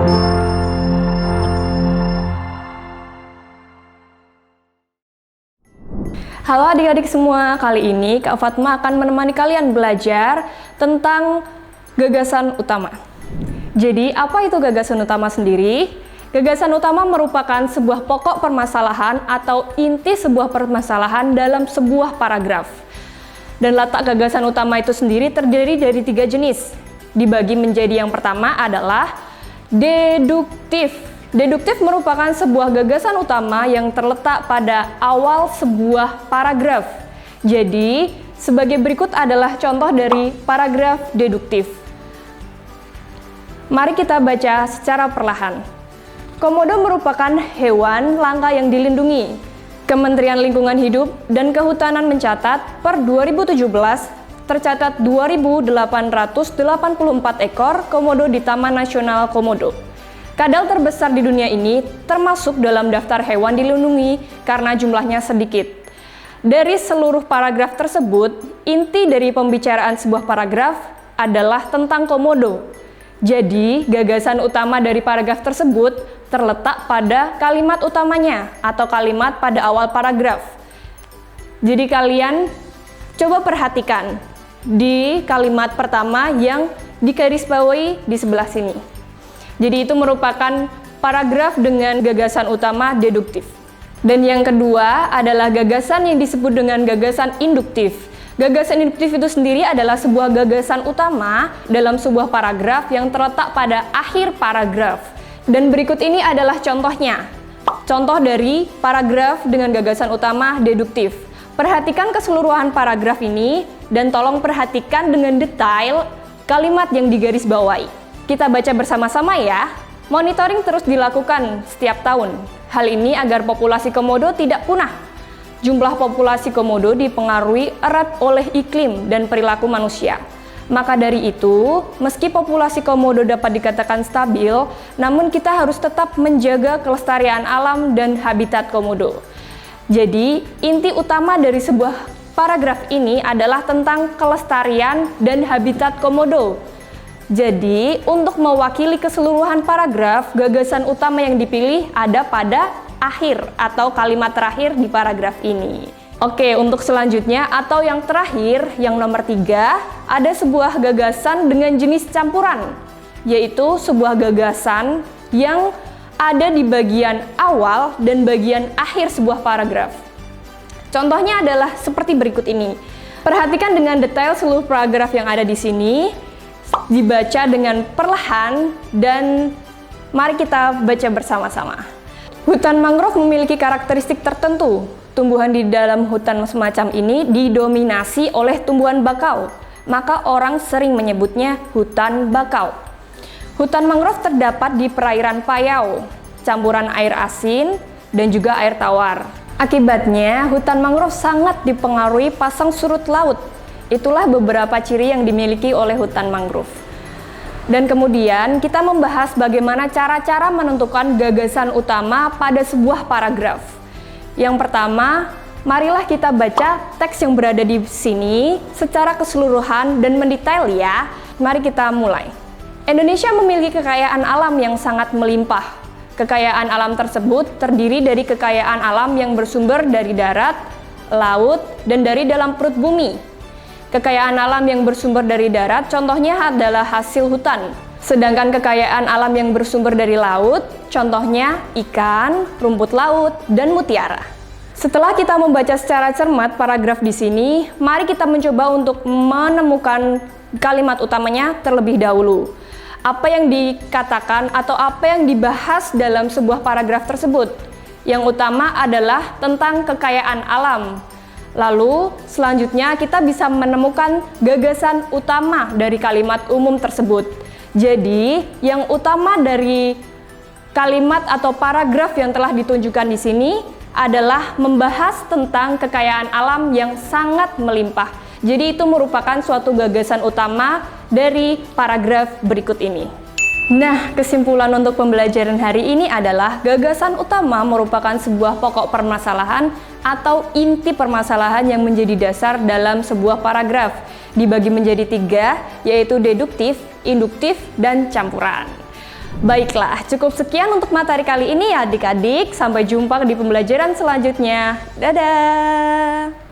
Halo adik-adik semua, kali ini Kak Fatma akan menemani kalian belajar tentang gagasan utama. Jadi, apa itu gagasan utama sendiri? Gagasan utama merupakan sebuah pokok permasalahan atau inti sebuah permasalahan dalam sebuah paragraf. Dan letak gagasan utama itu sendiri terdiri dari 3 jenis. Dibagi menjadi yang pertama adalah deduktif. Deduktif merupakan sebuah gagasan utama yang terletak pada awal sebuah paragraf. Jadi, sebagai berikut adalah contoh dari paragraf deduktif. Mari kita baca secara perlahan. Komodo merupakan hewan langka yang dilindungi. Kementerian Lingkungan Hidup dan Kehutanan mencatat per 2017 tercatat 2.884 ekor komodo di Taman Nasional Komodo. Kadal terbesar di dunia ini termasuk dalam daftar hewan dilindungi karena jumlahnya sedikit. Dari seluruh paragraf tersebut, inti dari pembicaraan sebuah paragraf adalah tentang komodo. Jadi, gagasan utama dari paragraf tersebut terletak pada kalimat utamanya atau kalimat pada awal paragraf. Jadi kalian coba perhatikan di kalimat pertama yang digarisbawahi di sebelah sini. Jadi itu merupakan paragraf dengan gagasan utama deduktif. Dan yang kedua adalah gagasan yang disebut dengan gagasan induktif. Gagasan induktif itu sendiri adalah sebuah gagasan utama dalam sebuah paragraf yang terletak pada akhir paragraf. Dan berikut ini adalah contohnya. Contoh dari paragraf dengan gagasan utama deduktif. Perhatikan keseluruhan paragraf ini dan tolong perhatikan dengan detail kalimat yang digarisbawahi. Kita baca bersama-sama ya. Monitoring terus dilakukan setiap tahun. Hal ini agar populasi komodo tidak punah. Jumlah populasi komodo dipengaruhi erat oleh iklim dan perilaku manusia. Maka dari itu, meski populasi komodo dapat dikatakan stabil, namun kita harus tetap menjaga kelestarian alam dan habitat komodo. Jadi, inti utama dari sebuah paragraf ini adalah tentang kelestarian dan habitat komodo. Jadi, untuk mewakili keseluruhan paragraf, gagasan utama yang dipilih ada pada akhir atau kalimat terakhir di paragraf ini. Oke, untuk selanjutnya atau yang terakhir, yang nomor 3, ada sebuah gagasan dengan jenis campuran, yaitu sebuah gagasan yang ada di bagian awal dan bagian akhir sebuah paragraf. Contohnya adalah seperti berikut ini. Perhatikan dengan detail seluruh paragraf yang ada di sini. Dibaca dengan perlahan dan mari kita baca bersama-sama. Hutan mangrove memiliki karakteristik tertentu. Tumbuhan di dalam hutan semacam ini didominasi oleh tumbuhan bakau, maka orang sering menyebutnya hutan bakau. Hutan mangrove terdapat di perairan payau, campuran air asin dan juga air tawar. Akibatnya, hutan mangrove sangat dipengaruhi pasang surut laut. Itulah beberapa ciri yang dimiliki oleh hutan mangrove. Dan kemudian kita membahas bagaimana cara-cara menentukan gagasan utama pada sebuah paragraf. Yang pertama, marilah kita baca teks yang berada di sini secara keseluruhan dan mendetail ya. Mari kita mulai. Indonesia memiliki kekayaan alam yang sangat melimpah. Kekayaan alam tersebut terdiri dari kekayaan alam yang bersumber dari darat, laut, dan dari dalam perut bumi. Kekayaan alam yang bersumber dari darat contohnya adalah hasil hutan. Sedangkan kekayaan alam yang bersumber dari laut contohnya ikan, rumput laut, dan mutiara. Setelah kita membaca secara cermat paragraf di sini, mari kita mencoba untuk menemukan kalimat utamanya terlebih dahulu. Apa yang dikatakan atau apa yang dibahas dalam sebuah paragraf tersebut? Yang utama adalah tentang kekayaan alam. Lalu, selanjutnya kita bisa menemukan gagasan utama dari kalimat umum tersebut. Jadi, yang utama dari kalimat atau paragraf yang telah ditunjukkan di sini adalah membahas tentang kekayaan alam yang sangat melimpah. Jadi, itu merupakan suatu gagasan utama dari paragraf berikut ini. Nah, kesimpulan untuk pembelajaran hari ini adalah gagasan utama merupakan sebuah pokok permasalahan atau inti permasalahan yang menjadi dasar dalam sebuah paragraf. Dibagi menjadi 3, yaitu deduktif, induktif, dan campuran. Baiklah, cukup sekian untuk materi kali ini ya adik-adik. Sampai jumpa di pembelajaran selanjutnya. Dadah!